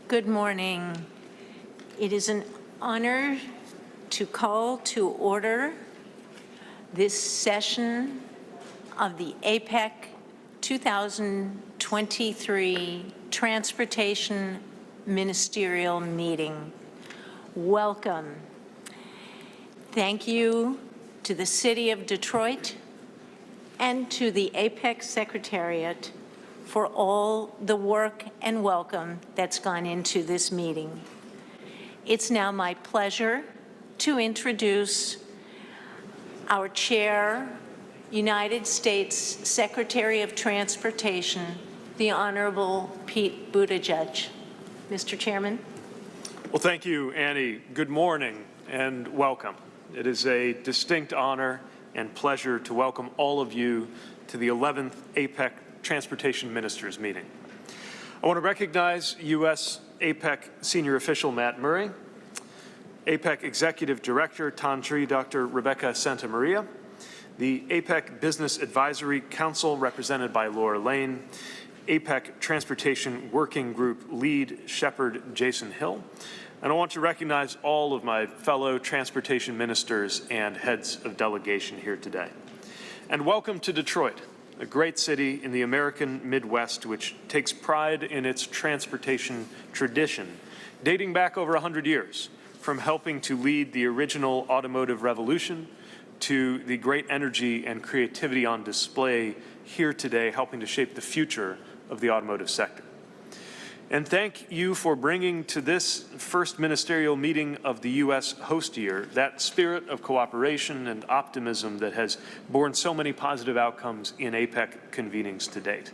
Good morning. It is an honor to call to order this session of the APEC 2023 Transportation Ministerial Meeting. Welcome. Thank you to the City of Detroit and to the APEC Secretariat for all the work and welcome that's gone into this meeting. It's now my pleasure to introduce our Chair, United States Secretary of Transportation, the Honorable Pete Buttigieg. Mr. Chairman. Well, thank you, Annie. Good morning and welcome. It is a distinct honor and pleasure to welcome all of you to the 11th APEC Transportation Ministers meeting. I want to recognize U.S. APEC Senior Official Matt Murray, APEC Executive Director Tantri Dr. Rebecca Santamaria, the APEC Business Advisory Council represented by Laura Lane, APEC Transportation Working Group Lead Shepherd Jason Hill, and I want to recognize all of my fellow transportation ministers and heads of delegation here today. And welcome to Detroit, a great city in the American Midwest which takes pride in its transportation tradition, dating back over 100 years, from helping to lead the original automotive revolution to the great energy and creativity on display here today, helping to shape the future of the automotive sector. And thank you for bringing to this first ministerial meeting of the U.S. host year that spirit of cooperation and optimism that has borne so many positive outcomes in APEC convenings to date.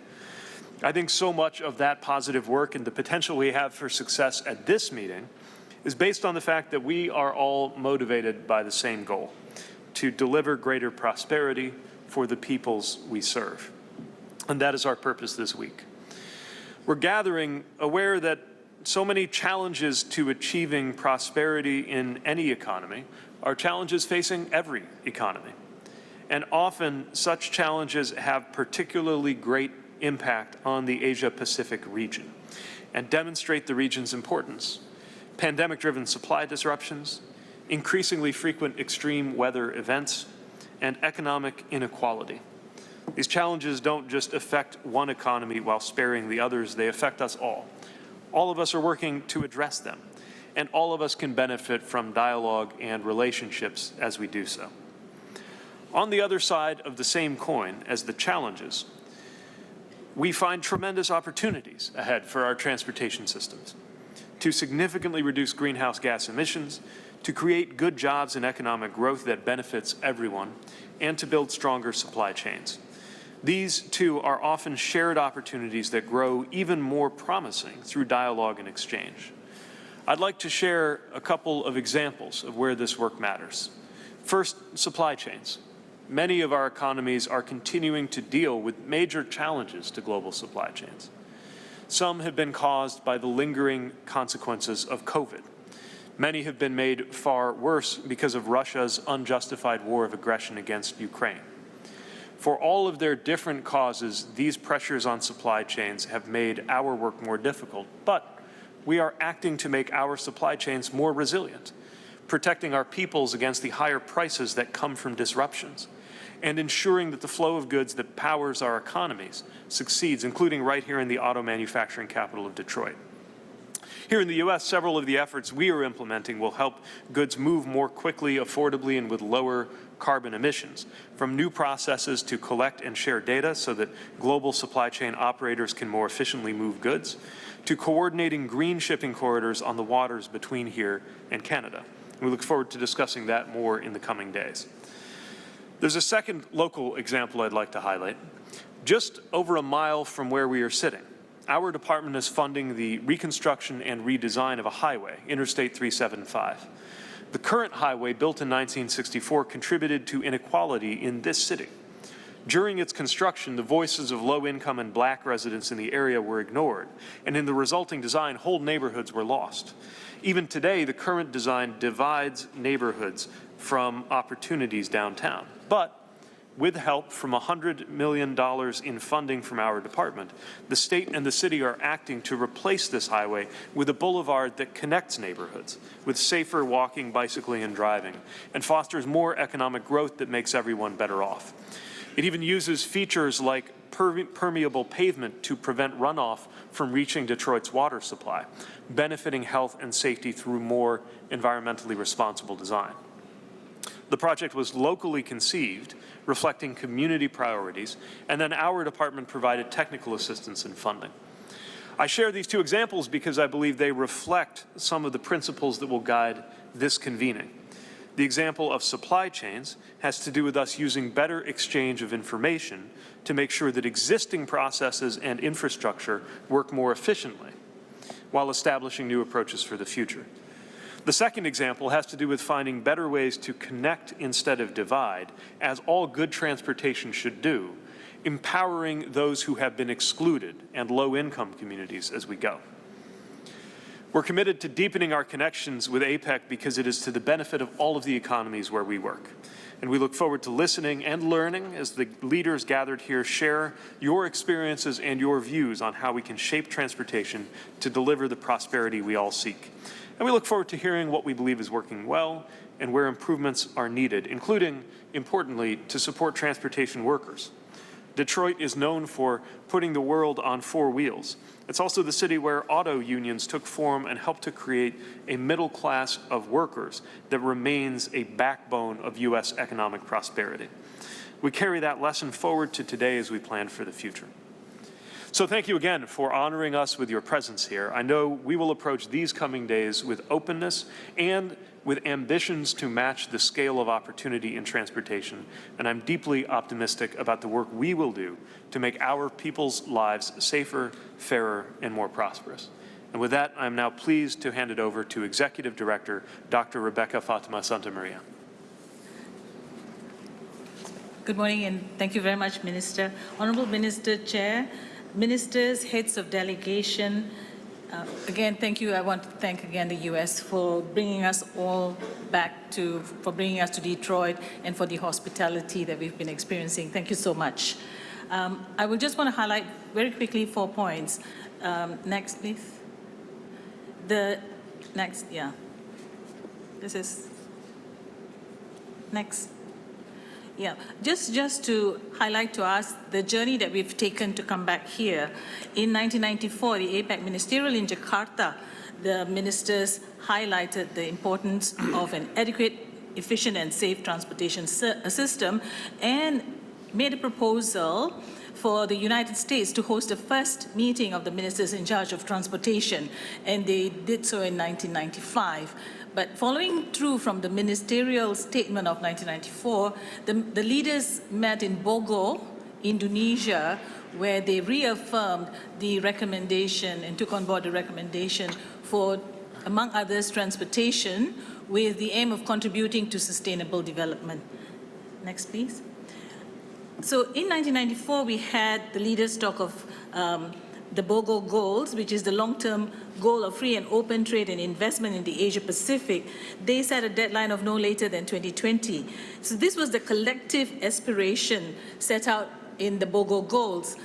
I think so much of that positive work and the potential we have for success at this meeting is based on the fact that we are all motivated by the same goal, to deliver greater prosperity for the peoples we serve. And that is our purpose this week. We're gathering aware that so many challenges to achieving prosperity in any economy are challenges facing every economy. And often such challenges have particularly great impact on the Asia-Pacific region and demonstrate the region's importance. Pandemic-driven supply disruptions, increasingly frequent extreme weather events, and economic inequality. These challenges don't just affect one economy while sparing the others, they affect us all. All of us are working to address them, and all of us can benefit from dialogue and relationships as we do so. On the other side of the same coin as the challenges, we find tremendous opportunities ahead for our transportation systems to significantly reduce greenhouse gas emissions, to create good jobs and economic growth that benefits everyone, and to build stronger supply chains. These, too, are often shared opportunities that grow even more promising through dialogue and exchange. I'd like to share a couple of examples of where this work matters. First, supply chains. Many of our economies are continuing to deal with major challenges to global supply chains. Some have been caused by the lingering consequences of COVID. Many have been made far worse because of Russia's unjustified war of aggression against Ukraine. For all of their different causes, these pressures on supply chains have made our work more difficult, but we are acting to make our supply chains more resilient, protecting our peoples against the higher prices that come from disruptions, and ensuring that the flow of goods that powers our economies succeeds, including right here in the auto manufacturing capital of Detroit. Here in the U.S., several of the efforts we are implementing will help goods move more quickly, affordably, and with lower carbon emissions, from new processes to collect and share data so that global supply chain operators can more efficiently move goods, to coordinating green shipping corridors on the waters between here and Canada. We look forward to discussing that more in the coming days. There's a second local example I'd like to highlight. Just over a mile from where we are sitting, our department is funding the reconstruction and redesign of a highway, Interstate 375. The current highway, built in 1964, contributed to inequality in this city. During its construction, the voices of low-income and black residents in the area were ignored, and in the resulting design, whole neighborhoods were lost. Even today, the current design divides neighborhoods from opportunities downtown. But With help from $100 million in funding from our department, the state and the city are acting to replace this highway with a boulevard that connects neighborhoods with safer walking, bicycling, and driving, and fosters more economic growth that makes everyone better off. It even uses features like permeable pavement to prevent runoff from reaching Detroit's water supply, benefiting health and safety through more environmentally responsible design. The project was locally conceived, reflecting community priorities, and then our department provided technical assistance and funding. I share these two examples because I believe they reflect some of the principles that will guide this convening. The example of supply chains has to do with us using better exchange of information to make sure that existing processes and infrastructure work more efficiently while establishing new approaches for the future. The second example has to do with finding better ways to connect instead of divide, as all good transportation should do, empowering those who have been excluded and low-income communities as we go. We're committed to deepening our connections with APEC because it is to the benefit of all of the economies where we work. And we look forward to listening and learning as the leaders gathered here share your experiences and your views on how we can shape transportation to deliver the prosperity we all seek. And we look forward to hearing what we believe is working well and where improvements are needed, including, importantly, to support transportation workers. Detroit is known for putting the world on four wheels. It's also the city where auto unions took form and helped to create a middle class of workers that remains a backbone of U.S. economic prosperity. We carry that lesson forward to today as we plan for the future. So thank you again for honoring us with your presence here. I know we will approach these coming days with openness and with ambitions to match the scale of opportunity in transportation, and I'm deeply optimistic about the work we will do to make our people's lives safer, fairer, and more prosperous. And with that, I'm now pleased to hand it over to Executive Director, Dr. Rebecca Fatima Santamaria. Good morning, and thank you very much, Minister. Honorable Minister, Chair, Ministers, heads of delegation, again, thank you. I want to thank again the U.S. for bringing us all back for bringing us to Detroit and for the hospitality that we've been experiencing. Thank you so much. I will just want to highlight very quickly 4 points. Next, please. Next, yeah. This is, next. Yeah, just to highlight to us the journey that we've taken to come back here. In 1994, the APEC Ministerial in Jakarta, the ministers highlighted the importance of an adequate, efficient, and safe transportation system and made a proposal for the United States to host the first meeting of the ministers in charge of transportation, and they did so in 1995. But following through from the ministerial statement of 1994, the leaders met in Bogor, Indonesia, where they reaffirmed the recommendation and took on board the recommendation for, among others, transportation with the aim of contributing to sustainable development. Next, please. So in 1994, we had the leaders talk of the Bogor goals, which is the long-term goal of free and open trade and investment in the Asia-Pacific. They set a deadline of no later than 2020. So this was the collective aspiration set out in the Bogor goals.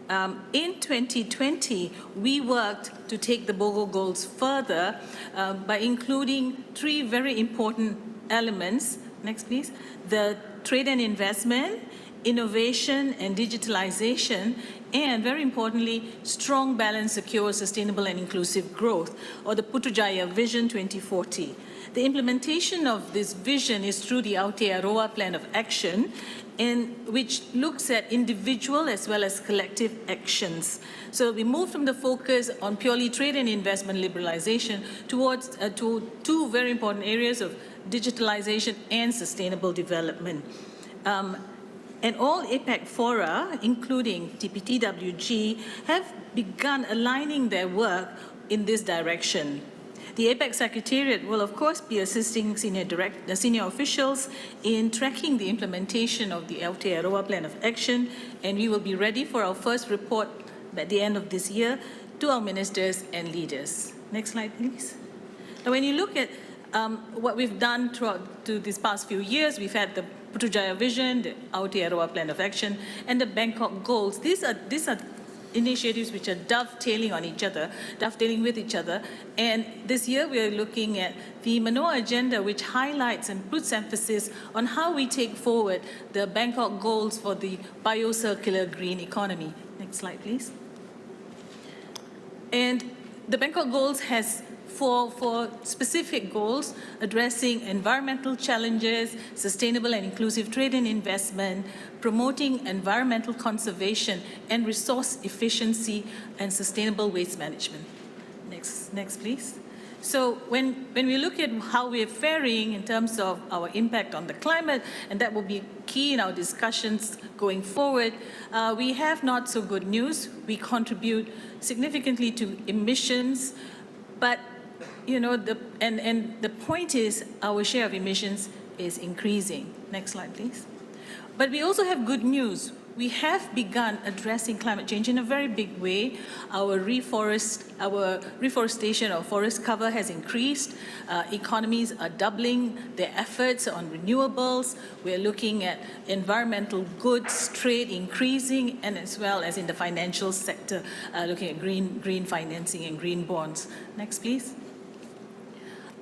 In 2020, we worked to take the Bogor goals further by including 3 very important elements. Next, please. The trade and investment, innovation and digitalization, and very importantly, strong, balanced, secure, sustainable, and inclusive growth, or the Putrajaya Vision 2040. The implementation of this vision is through the Aotearoa Plan of Action, which looks at individual as well as collective actions. So we move from the focus on purely trade and investment liberalization towards to 2 very important areas of digitalization and sustainable development. And all APEC fora, including TPTWG, have begun aligning their work in this direction. The APEC Secretariat will, of course, be assisting senior officials in tracking the implementation of the Aotearoa Plan of Action, and we will be ready for our first report at the end of this year to our ministers and leaders. Next slide, please. Now, when you look at what we've done throughout these past few years, we've had the Putrajaya Vision, the Aotearoa Plan of Action, and the Bangkok Goals. These are initiatives which are dovetailing with each other. And this year we are looking at the Manoa Agenda, which highlights and puts emphasis on how we take forward the Bangkok Goals for the biocircular green economy. Next slide, please. And the Bangkok Goals has four specific goals addressing environmental challenges, sustainable and inclusive trade and investment, promoting environmental conservation and resource efficiency, and sustainable waste management. Next, please. So when we look at how we're faring in terms of our impact on the climate, and that will be key in our discussions going forward, we have not so good news. We contribute significantly to emissions, but the point is our share of emissions is increasing. Next slide, please. But we also have good news. We have begun addressing climate change in a very big way. Our reforestation or forest cover has increased. Economies are doubling their efforts on renewables. We're looking at environmental goods trade increasing, and as well as in the financial sector, looking at green financing and green bonds. Next, please.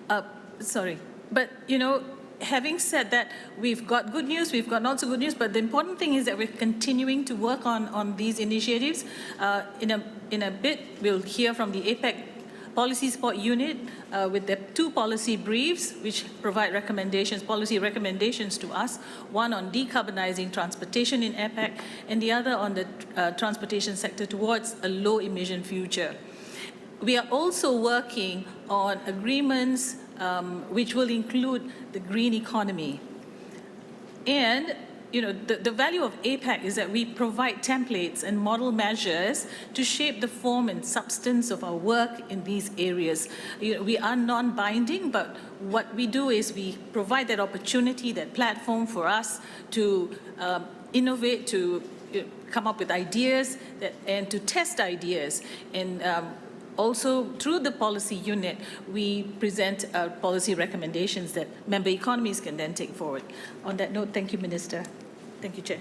But having said that, we've got good news, we've got not so good news, but the important thing is that we're continuing to work on these initiatives. In a bit, we'll hear from the APEC Policy Support Unit with the 2 policy briefs, which provide policy recommendations to us, one on decarbonizing transportation in APEC, and the other on the transportation sector towards a low-emission future. We are also working on agreements which will include the green economy. And the value of APEC is that we provide templates and model measures to shape the form and substance of our work in these areas. We are non-binding, but what we do is we provide that opportunity, that platform for us to innovate, to come up with ideas and to test ideas. And also, through the policy unit, we present policy recommendations that member economies can then take forward. On that note, thank you, Minister. Thank you, Chair.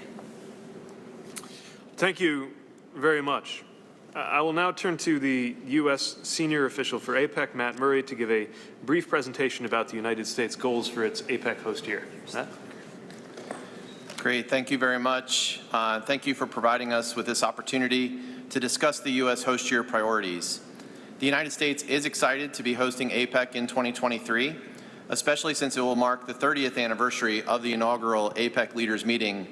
Thank you very much. I will now turn to the U.S. Senior Official for APEC, Matt Murray, to give a brief presentation about the United States goals for its APEC host year. Matt? Great. Thank you very much. Thank you for providing us with this opportunity to discuss the U.S. host year priorities. The United States is excited to be hosting APEC in 2023, especially since it will mark the 30th anniversary of the inaugural APEC Leaders Meeting,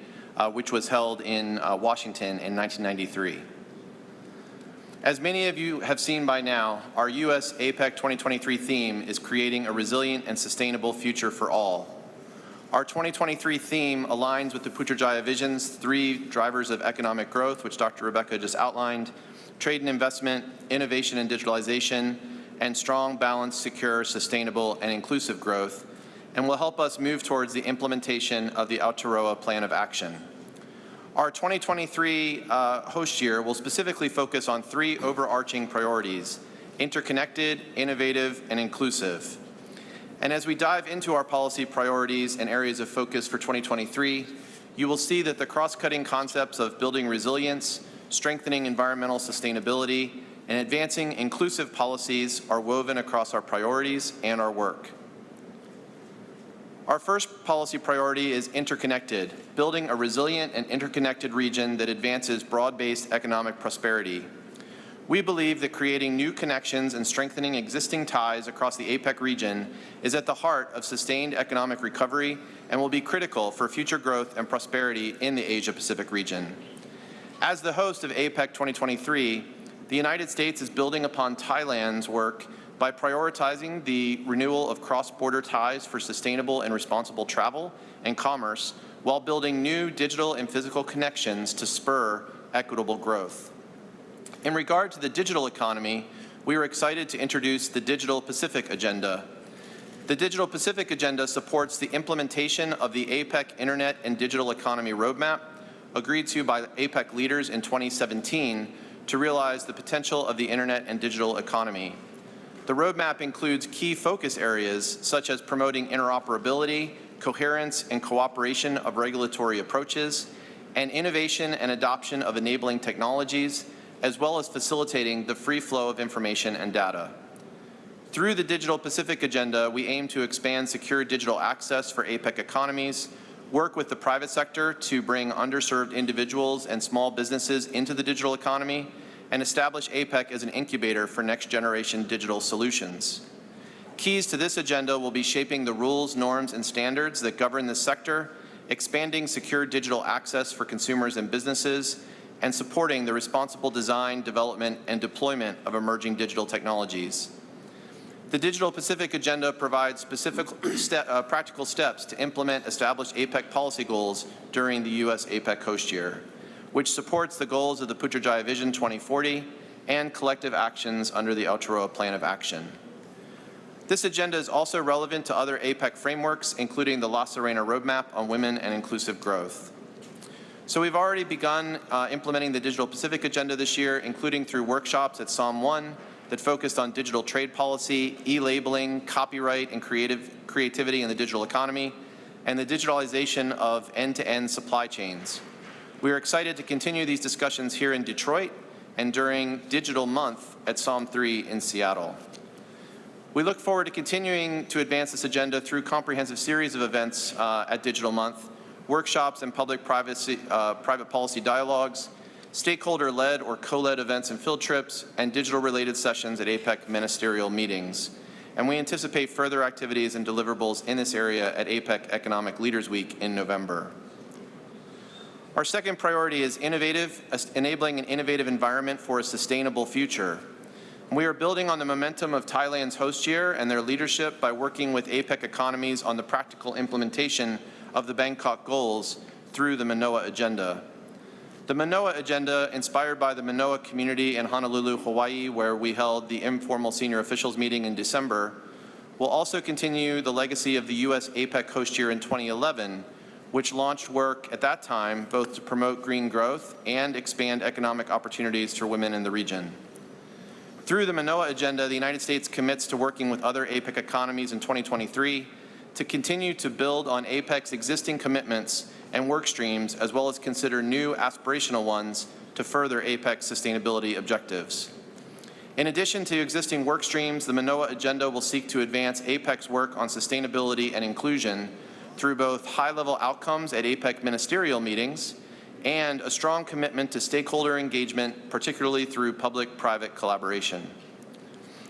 which was held in Washington in 1993. As many of you have seen by now, our U.S. APEC 2023 theme is creating a resilient and sustainable future for all. Our 2023 theme aligns with the Putrajaya Vision's 3 drivers of economic growth, which Dr. Rebecca just outlined: trade and investment, innovation and digitalization, and strong, balanced, secure, sustainable, and inclusive growth, and will help us move towards the implementation of the Aotearoa Plan of Action. Our 2023 host year will specifically focus on 3 overarching priorities: interconnected, innovative, and inclusive. And as we dive into our policy priorities and areas of focus for 2023, you will see that the cross-cutting concepts of building resilience, strengthening environmental sustainability, and advancing inclusive policies are woven across our priorities and our work. Our first policy priority is interconnected, building a resilient and interconnected region that advances broad-based economic prosperity. We believe that creating new connections and strengthening existing ties across the APEC region is at the heart of sustained economic recovery and will be critical for future growth and prosperity in the Asia-Pacific region. As the host of APEC 2023, the United States is building upon Thailand's work by prioritizing the renewal of cross-border ties for sustainable and responsible travel and commerce while building new digital and physical connections to spur equitable growth. In regard to the digital economy, we are excited to introduce the Digital Pacific Agenda. The Digital Pacific Agenda supports the implementation of the APEC Internet and Digital Economy Roadmap, agreed to by APEC leaders in 2017 to realize the potential of the Internet and digital economy. The roadmap includes key focus areas such as promoting interoperability, coherence and cooperation of regulatory approaches, and innovation and adoption of enabling technologies, as well as facilitating the free flow of information and data. Through the Digital Pacific Agenda, we aim to expand secure digital access for APEC economies, work with the private sector to bring underserved individuals and small businesses into the digital economy, and establish APEC as an incubator for next-generation digital solutions. Keys to this agenda will be shaping the rules, norms, and standards that govern this sector, expanding secure digital access for consumers and businesses, and supporting the responsible design, development, and deployment of emerging digital technologies. The Digital Pacific Agenda provides specific practical steps to implement established APEC policy goals during the U.S. APEC host year, which supports the goals of the Putrajaya Vision 2040 and collective actions under the Aotearoa Plan of Action. This agenda is also relevant to other APEC frameworks, including the La Serena Roadmap on Women and Inclusive Growth. So we've already begun implementing the Digital Pacific Agenda this year, including through workshops at SOM2 that focused on digital trade policy, e-labeling, copyright, and creativity in the digital economy, and the digitalization of end-to-end supply chains. We are excited to continue these discussions here in Detroit and during Digital Month at SOM3 in Seattle. We look forward to continuing to advance this agenda through a comprehensive series of events at Digital Month, workshops and public-private policy dialogues, stakeholder-led or co-led events and field trips, and digital-related sessions at APEC ministerial meetings. And we anticipate further activities and deliverables in this area at APEC Economic Leaders Week in November. Our second priority is enabling an innovative environment for a sustainable future. We are building on the momentum of Thailand's host year and their leadership by working with APEC economies on the practical implementation of the Bangkok goals through the Manoa Agenda. The Manoa Agenda, inspired by the Manoa community in Honolulu, Hawaii, where we held the informal senior officials meeting in December, will also continue the legacy of the U.S. APEC host year in 2011, which launched work at that time both to promote green growth and expand economic opportunities for women in the region. Through the Manoa Agenda, the United States commits to working with other APEC economies in 2023 to continue to build on APEC's existing commitments and work streams, as well as consider new aspirational ones to further APEC's sustainability objectives. In addition to existing work streams, the Manoa Agenda will seek to advance APEC's work on sustainability and inclusion through both high-level outcomes at APEC ministerial meetings and a strong commitment to stakeholder engagement, particularly through public-private collaboration.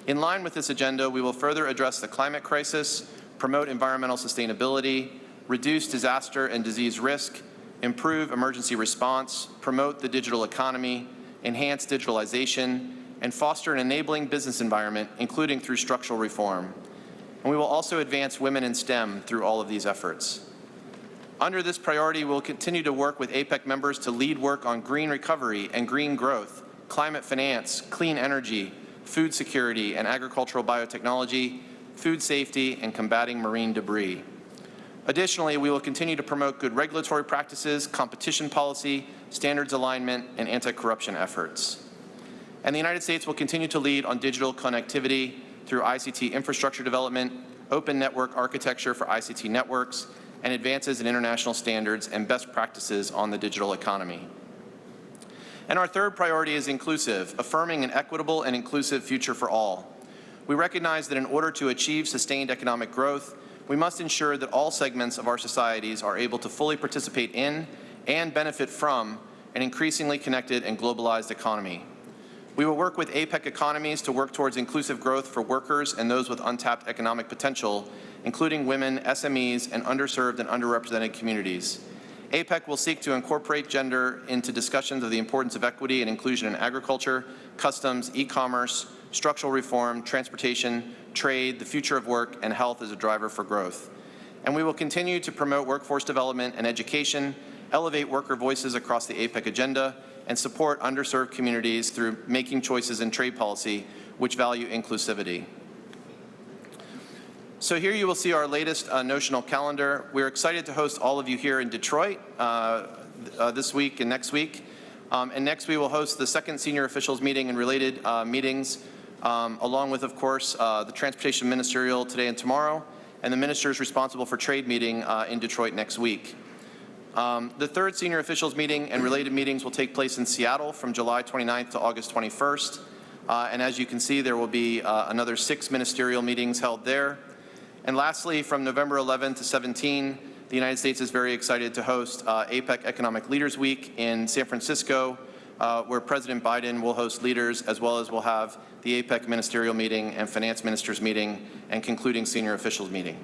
In line with this agenda, we will further address the climate crisis, promote environmental sustainability, reduce disaster and disease risk, improve emergency response, promote the digital economy, enhance digitalization, and foster an enabling business environment, including through structural reform. And we will also advance women in STEM through all of these efforts. Under this priority, we'll continue to work with APEC members to lead work on green recovery and green growth, climate finance, clean energy, food security and agricultural biotechnology, food safety, and combating marine debris. Additionally, we will continue to promote good regulatory practices, competition policy, standards alignment, and anti-corruption efforts. And the United States will continue to lead on digital connectivity through ICT infrastructure development, open network architecture for ICT networks, and advances in international standards and best practices on the digital economy. And our third priority is inclusive, affirming an equitable and inclusive future for all. We recognize that in order to achieve sustained economic growth, we must ensure that all segments of our societies are able to fully participate in and benefit from an increasingly connected and globalized economy. We will work with APEC economies to work towards inclusive growth for workers and those with untapped economic potential, including women, SMEs, and underserved and underrepresented communities. APEC will seek to incorporate gender into discussions of the importance of equity and inclusion in agriculture, customs, e-commerce, structural reform, transportation, trade, the future of work, and health as a driver for growth. And we will continue to promote workforce development and education, elevate worker voices across the APEC agenda, and support underserved communities through making choices in trade policy which value inclusivity. So here you will see our latest notional calendar. We're excited to host all of you here in Detroit this week and next week. And next we will host the second senior officials meeting and related meetings, along with, of course, the Transportation Ministerial today and tomorrow, and the ministers responsible for trade meeting in Detroit next week. The third senior officials meeting and related meetings will take place in Seattle from July 29th to August 21st. And as you can see, there will be another 6 ministerial meetings held there. And lastly, from November 11 to 17, the United States is very excited to host APEC Economic Leaders Week in San Francisco, where President Biden will host leaders, as well as we'll have the APEC Ministerial Meeting and Finance Ministers Meeting and concluding Senior Officials Meeting.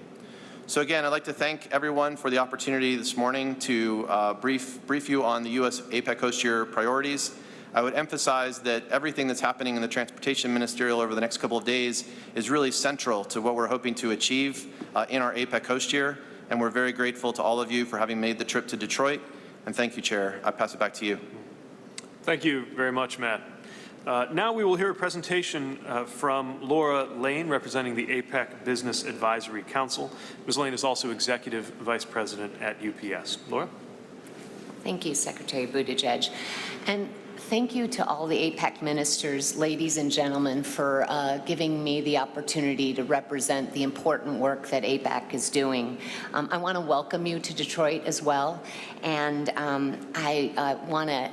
So again, I'd like to thank everyone for the opportunity this morning to brief you on the U.S. APEC Host Year priorities. I would emphasize that everything that's happening in the Transportation Ministerial over the next couple of days is really central to what we're hoping to achieve in our APEC Host Year, and we're very grateful to all of you for having made the trip to Detroit. And thank you, Chair. I pass it back to you. Thank you very much, Matt. Now we will hear a presentation from Laura Lane, representing the APEC Business Advisory Council. Ms. Lane is also Executive Vice President at UPS. Laura? Thank you, Secretary Buttigieg. And thank you to all the APEC ministers, ladies and gentlemen, for giving me the opportunity to represent the important work that APEC is doing. I want to welcome you to Detroit as well, and I want to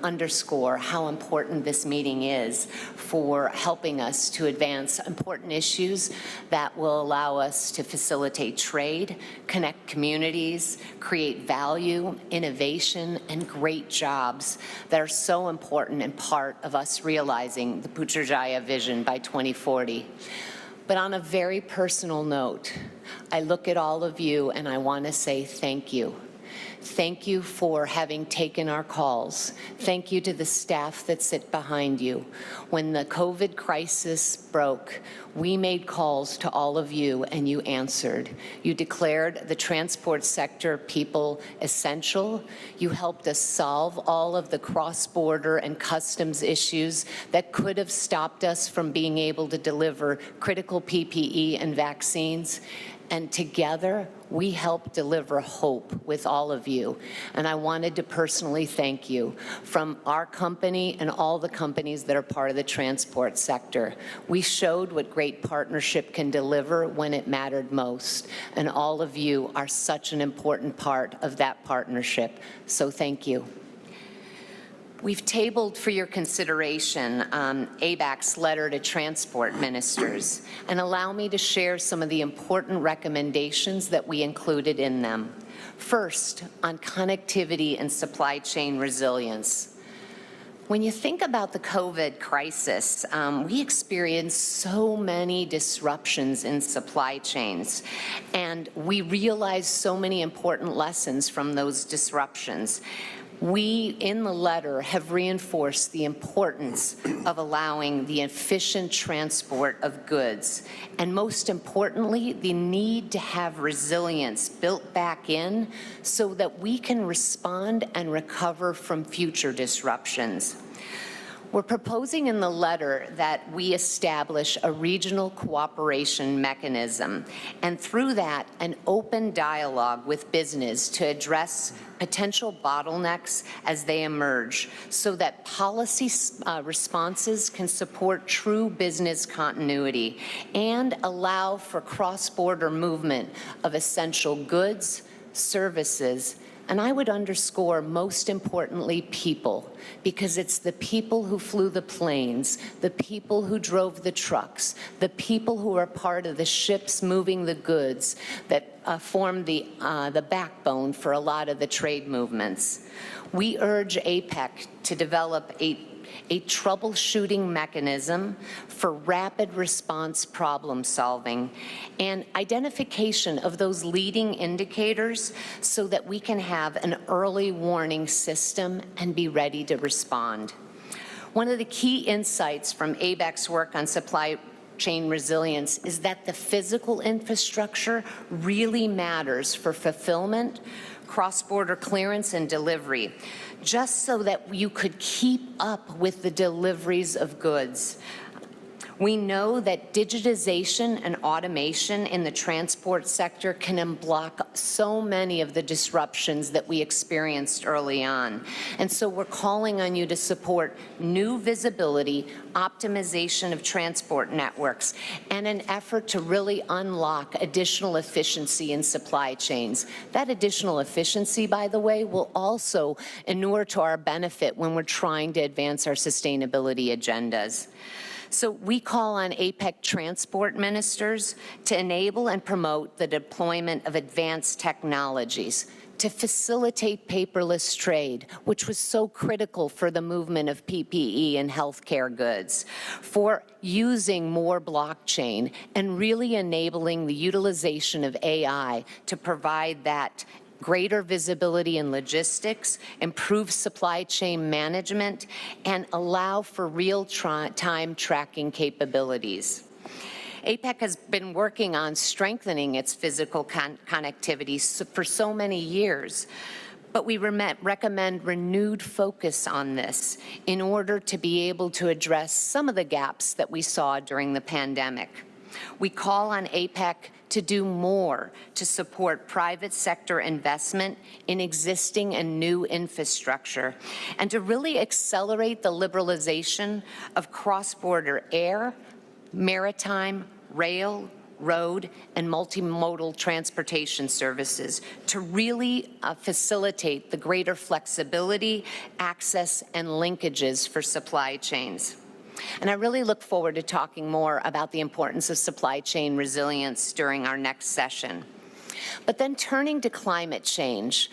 underscore how important this meeting is for helping us to advance important issues that will allow us to facilitate trade, connect communities, create value, innovation, and great jobs that are so important and part of us realizing the Putrajaya vision by 2040. But on a very personal note, I look at all of you and I want to say thank you. Thank you for having taken our calls. Thank you to the staff that sit behind you. When the COVID crisis broke, we made calls to all of you and you answered. You declared the transport sector people essential. You helped us solve all of the cross-border and customs issues that could have stopped us from being able to deliver critical PPE and vaccines. And together, we helped deliver hope with all of you. And I wanted to personally thank you from our company and all the companies that are part of the transport sector. We showed what great partnership can deliver when it mattered most. And all of you are such an important part of that partnership. So thank you. We've tabled for your consideration ABAC's letter to transport ministers, and allow me to share some of the important recommendations that we included in them. First, on connectivity and supply chain resilience. When you think about the COVID crisis, we experienced so many disruptions in supply chains, and we realized so many important lessons from those disruptions. We, in the letter, have reinforced the importance of allowing the efficient transport of goods, and most importantly, the need to have resilience built back in so that we can respond and recover from future disruptions. We're proposing in the letter that we establish a regional cooperation mechanism, and through that, an open dialogue with business to address potential bottlenecks as they emerge, so that policy responses can support true business continuity and allow for cross-border movement of essential goods, services, and I would underscore, most importantly, people, because it's the people who flew the planes, the people who drove the trucks, the people who are part of the ships moving the goods that form the backbone for a lot of the trade movements. We urge APEC to develop a troubleshooting mechanism for rapid response problem solving and identification of those leading indicators so that we can have an early warning system and be ready to respond. One of the key insights from ABEC's work on supply chain resilience is that the physical infrastructure really matters for fulfillment, cross-border clearance, and delivery, just so that you could keep up with the deliveries of goods. We know that digitization and automation in the transport sector can unblock so many of the disruptions that we experienced early on. And so we're calling on you to support new visibility, optimization of transport networks, and an effort to really unlock additional efficiency in supply chains. That additional efficiency, by the way, will also inure to our benefit when we're trying to advance our sustainability agendas. So we call on APEC transport ministers to enable and promote the deployment of advanced technologies to facilitate paperless trade, which was so critical for the movement of PPE and healthcare goods, for using more blockchain and really enabling the utilization of AI to provide that greater visibility in logistics, improve supply chain management, and allow for real-time tracking capabilities. APEC has been working on strengthening its physical connectivity for so many years, but we recommend renewed focus on this in order to be able to address some of the gaps that we saw during the pandemic. We call on APEC to do more to support private sector investment in existing and new infrastructure, and to really accelerate the liberalization of cross-border air, maritime, rail, road, and multimodal transportation services to really facilitate the greater flexibility, access, and linkages for supply chains. And I really look forward to talking more about the importance of supply chain resilience during our next session. But then turning to climate change,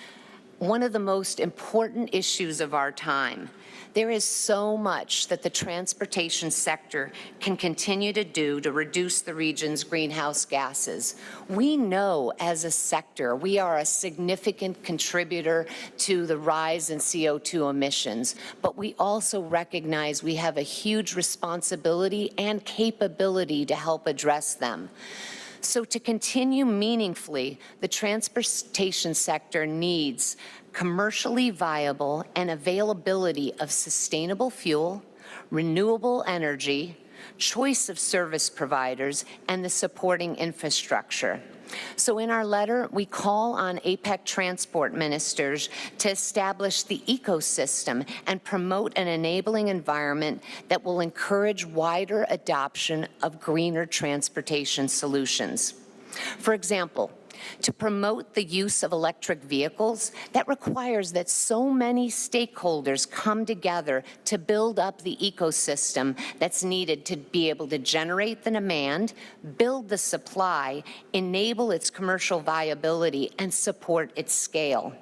one of the most important issues of our time. There is so much that the transportation sector can continue to do to reduce the region's greenhouse gases. We know as a sector we are a significant contributor to the rise in CO2 emissions, but we also recognize we have a huge responsibility and capability to help address them. So to continue meaningfully, the transportation sector needs commercially viable and availability of sustainable fuel, renewable energy, choice of service providers, and the supporting infrastructure. So in our letter, we call on APEC transport ministers to establish the ecosystem and promote an enabling environment that will encourage wider adoption of greener transportation solutions. For example, to promote the use of electric vehicles, that requires that so many stakeholders come together to build up the ecosystem that's needed to be able to generate the demand, build the supply, enable its commercial viability, and support its scale.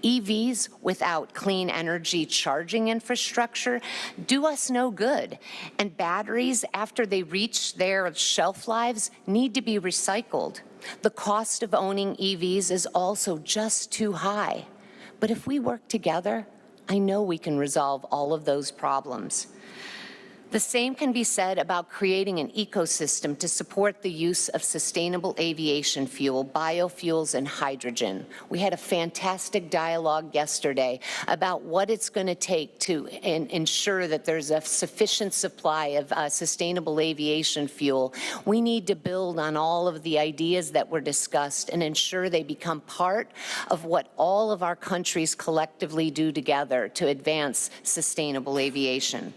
EVs without clean energy charging infrastructure do us no good, and batteries, after they reach their shelf lives, need to be recycled. The cost of owning EVs is also just too high. But if we work together, I know we can resolve all of those problems. The same can be said about creating an ecosystem to support the use of sustainable aviation fuel, biofuels, and hydrogen. We had a fantastic dialogue yesterday about what it's going to take to ensure that there's a sufficient supply of sustainable aviation fuel. We need to build on all of the ideas that were discussed and ensure they become part of what all of our countries collectively do together to advance sustainable aviation.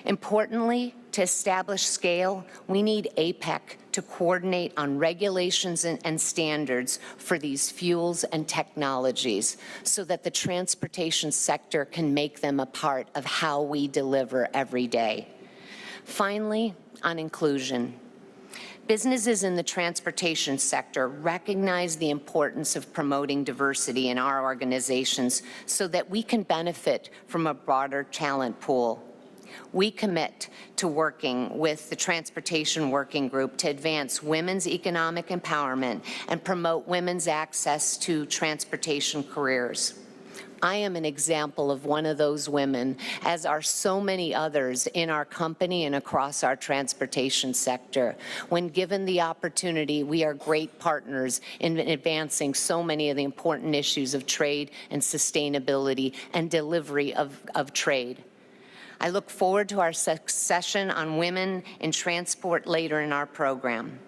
Importantly, to establish scale, we need APEC to coordinate on regulations and standards for these fuels and technologies so that the transportation sector can make them a part of how we deliver every day. Finally, on inclusion. Businesses in the transportation sector recognize the importance of promoting diversity in our organizations so that we can benefit from a broader talent pool. We commit to working with the Transportation Working Group to advance women's economic empowerment and promote women's access to transportation careers. I am an example of one of those women, as are so many others in our company and across our transportation sector. When given the opportunity, we are great partners in advancing so many of the important issues of trade and sustainability and delivery of trade. I look forward to our session on women in transport later in our program.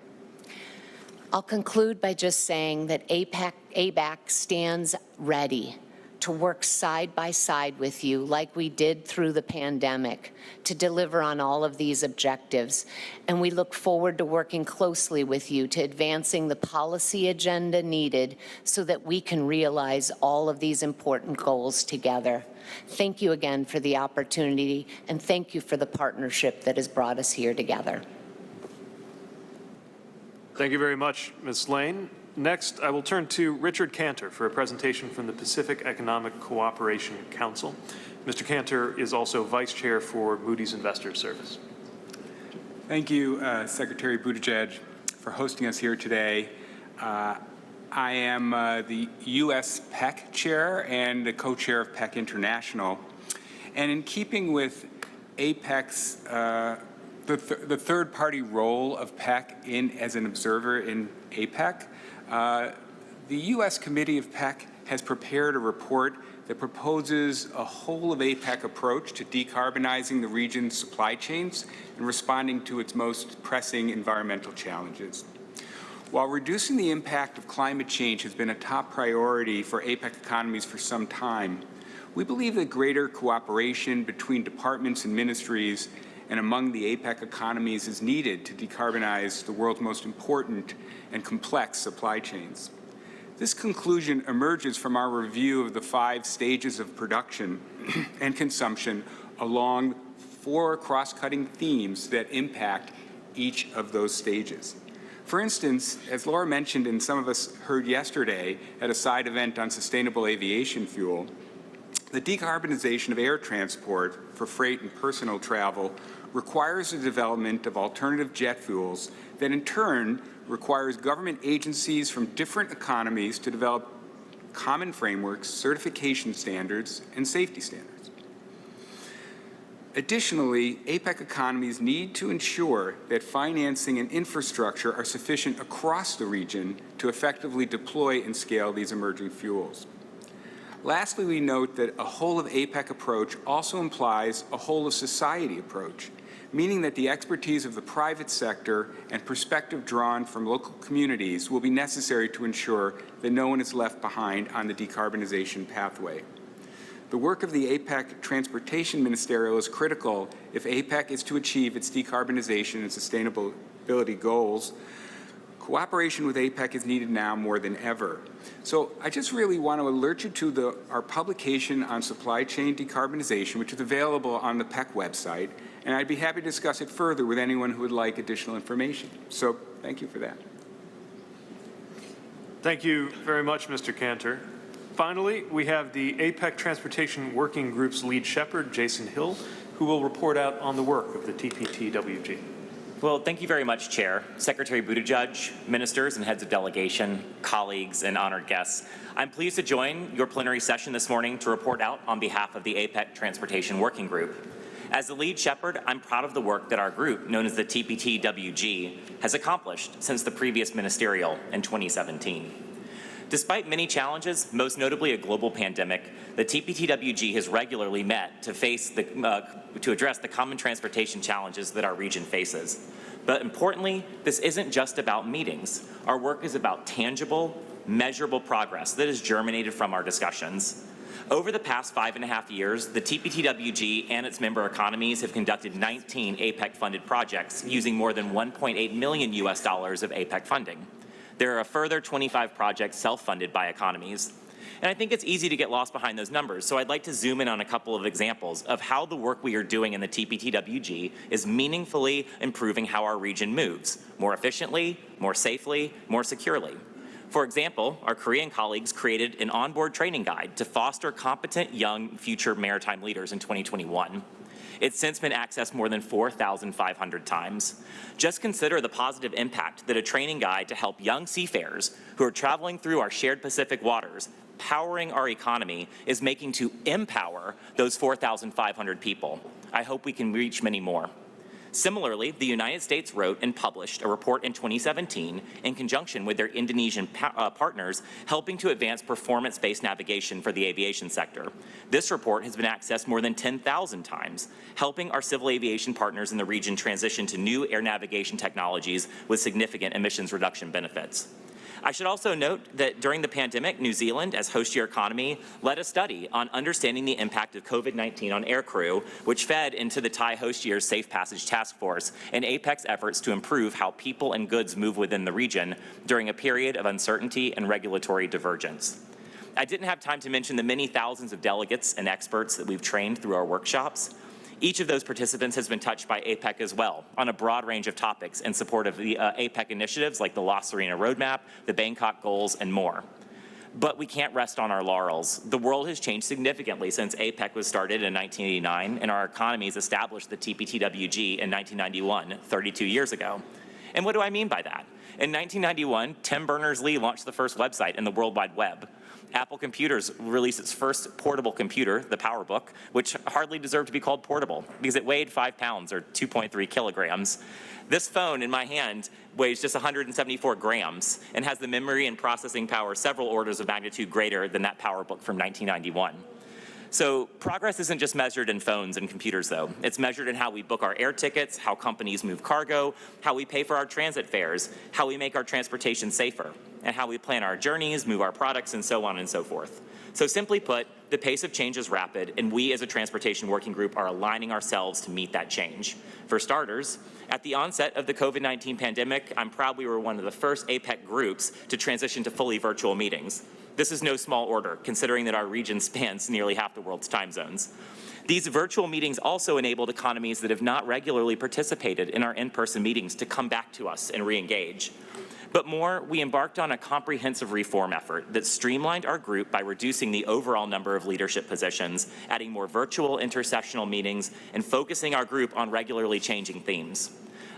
I'll conclude by just saying that APEC stands ready to work side by side with you like we did through the pandemic to deliver on all of these objectives. And we look forward to working closely with you to advancing the policy agenda needed so that we can realize all of these important goals together. Thank you again for the opportunity, and thank you for the partnership that has brought us here together. Thank you very much, Ms. Lane. Next, I will turn to Richard Cantor for a presentation from the Pacific Economic Cooperation Council. Mr. Cantor is also Vice Chair for Moody's Investors Service. Thank you, Secretary Buttigieg, for hosting us here today. I am the U.S. PEC Chair and the co-chair of PEC International. And in keeping with APEC's the third-party role of PEC as an observer in APEC, the U.S. Committee of PEC has prepared a report that proposes a whole of APEC approach to decarbonizing the region's supply chains and responding to its most pressing environmental challenges. While reducing the impact of climate change has been a top priority for APEC economies for some time, we believe that greater cooperation between departments and ministries and among the APEC economies is needed to decarbonize the world's most important and complex supply chains. This conclusion emerges from our review of the 5 stages of production and consumption along 4 cross-cutting themes that impact each of those stages. For instance, as Laura mentioned and some of us heard yesterday at a side event on sustainable aviation fuel, the decarbonization of air transport for freight and personal travel requires the development of alternative jet fuels that in turn requires government agencies from different economies to develop common frameworks, certification standards, and safety standards. Additionally, APEC economies need to ensure that financing and infrastructure are sufficient across the region to effectively deploy and scale these emerging fuels. Lastly, we note that a whole of APEC approach also implies a whole of society approach, meaning that the expertise of the private sector and perspective drawn from local communities will be necessary to ensure that no one is left behind on the decarbonization pathway. The work of the APEC Transportation Ministerial is critical if APEC is to achieve its decarbonization and sustainability goals. Cooperation with APEC is needed now more than ever. So I just really want to alert you to our publication on supply chain decarbonization, which is available on the PEC website, and I'd be happy to discuss it further with anyone who would like additional information. So thank you for that. Thank you very much, Mr. Cantor. Finally, we have the APEC Transportation Working Group's lead shepherd, Jason Hill, who will report out on the work of the TPTWG. Well, thank you very much, Chair, Secretary Buttigieg, ministers and heads of delegation, colleagues, and honored guests. I'm pleased to join your plenary session this morning to report out on behalf of the APEC Transportation Working Group. As the lead shepherd, I'm proud of the work that our group, known as the TPTWG, has accomplished since the previous ministerial in 2017. Despite many challenges, most notably a global pandemic, the TPTWG has regularly met to address the common transportation challenges that our region faces. But importantly, this isn't just about meetings. Our work is about tangible, measurable progress that has germinated from our discussions. Over the past 5.5 years, the TPTWG and its member economies have conducted 19 APEC-funded projects using more than $1.8 million of APEC funding. There are a further 25 projects self-funded by economies. And I think it's easy to get lost behind those numbers, so I'd like to zoom in on a couple of examples of how the work we are doing in the TPTWG is meaningfully improving how our region moves, more efficiently, more safely, more securely. For example, our Korean colleagues created an onboard training guide to foster competent young future maritime leaders in 2021. It's since been accessed more than 4,500 times. Just consider the positive impact that a training guide to help young seafarers who are traveling through our shared Pacific waters, powering our economy, is making to empower those 4,500 people. I hope we can reach many more. Similarly, the United States wrote and published a report in 2017 in conjunction with their Indonesian partners, helping to advance performance-based navigation for the aviation sector. This report has been accessed more than 10,000 times, helping our civil aviation partners in the region transition to new air navigation technologies with significant emissions reduction benefits. I should also note that during the pandemic, New Zealand, as host year economy, led a study on understanding the impact of COVID-19 on aircrew, which fed into the Thai host year's Safe Passage Task Force and APEC's efforts to improve how people and goods move within the region during a period of uncertainty and regulatory divergence. I didn't have time to mention the many thousands of delegates and experts that we've trained through our workshops. Each of those participants has been touched by APEC as well on a broad range of topics in support of the APEC initiatives like the La Serena Roadmap, the Bangkok Goals, and more. But we can't rest on our laurels. The world has changed significantly since APEC was started in 1989, and our economies established the TPTWG in 1991, 32 years ago. And what do I mean by that? In 1991, Tim Berners-Lee launched the first website in the World Wide Web. Apple Computers released its first portable computer, the PowerBook, which hardly deserved to be called portable because it weighed 5 pounds or 2.3 kilograms. This phone in my hand weighs just 174 grams and has the memory and processing power several orders of magnitude greater than that PowerBook from 1991. So progress isn't just measured in phones and computers, though. It's measured in how we book our air tickets, how companies move cargo, how we pay for our transit fares, how we make our transportation safer, and how we plan our journeys, move our products, and so on and so forth. So simply put, the pace of change is rapid, and we as a transportation working group are aligning ourselves to meet that change. For starters, at the onset of the COVID-19 pandemic, I'm proud we were one of the first APEC groups to transition to fully virtual meetings. This is no small order, considering that our region spans nearly half the world's time zones. These virtual meetings also enabled economies that have not regularly participated in our in-person meetings to come back to us and re-engage. But more, we embarked on a comprehensive reform effort that streamlined our group by reducing the overall number of leadership positions, adding more virtual intersessional meetings, and focusing our group on regularly changing themes.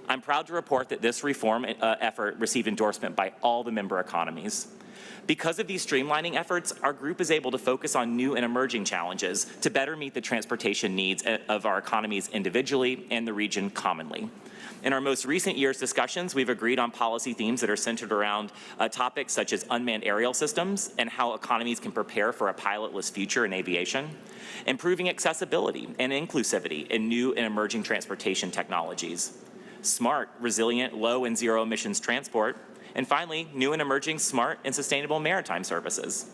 I'm proud to report that this reform effort received endorsement by all the member economies. Because of these streamlining efforts, our group is able to focus on new and emerging challenges to better meet the transportation needs of our economies individually and the region commonly. In our most recent year's discussions, we've agreed on policy themes that are centered around topics such as unmanned aerial systems and how economies can prepare for a pilotless future in aviation, improving accessibility and inclusivity in new and emerging transportation technologies, smart, resilient, low and zero emissions transport, and finally, new and emerging smart and sustainable maritime services.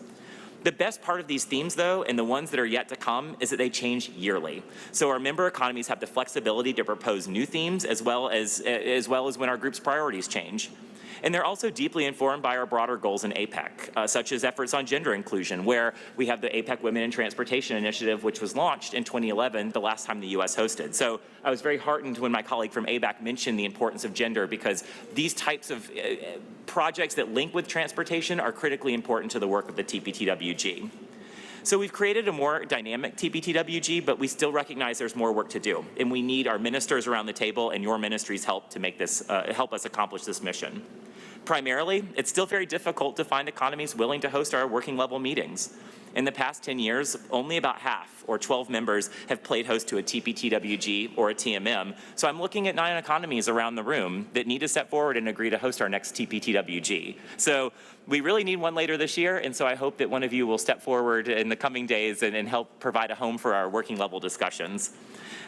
The best part of these themes, though, and the ones that are yet to come, is that they change yearly. So our member economies have the flexibility to propose new themes as well as when our group's priorities change. And they're also deeply informed by our broader goals in APEC, such as efforts on gender inclusion, where we have the APEC Women in Transportation Initiative, which was launched in 2011, the last time the U.S. hosted. So I was very heartened when my colleague from APEC mentioned the importance of gender, because these types of projects that link with transportation are critically important to the work of the TPTWG. So we've created a more dynamic TPTWG, but we still recognize there's more work to do, and we need our ministers around the table and your ministry's help to make this, help us accomplish this mission. Primarily, it's still very difficult to find economies willing to host our working level meetings. In the past 10 years, only about half, or 12 members, have played host to a TPTWG or a TMM. So I'm looking at 9 economies around the room that need to step forward and agree to host our next TPTWG. So we really need one later this year, and so I hope that one of you will step forward in the coming days and help provide a home for our working level discussions.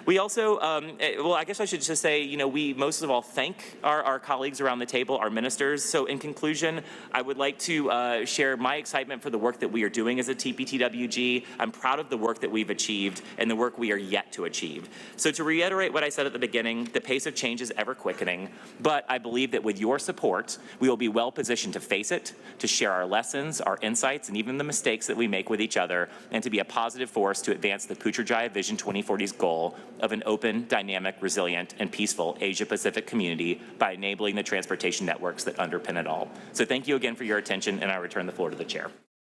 We also, well, I guess I should just say, we most of all thank our colleagues around the table, our ministers. So in conclusion, I would like to share my excitement for the work that we are doing as a TPTWG. I'm proud of the work that we've achieved and the work we are yet to achieve. So to reiterate what I said at the beginning, the pace of change is ever quickening, but I believe that with your support, we will be well positioned to face it, to share our lessons, our insights, and even the mistakes that we make with each other, and to be a positive force to advance the Putrajaya Vision 2040's goal of an open, dynamic, resilient, and peaceful Asia-Pacific community by enabling the transportation networks that underpin it all. So thank you again for your attention, and I return the floor to the chair.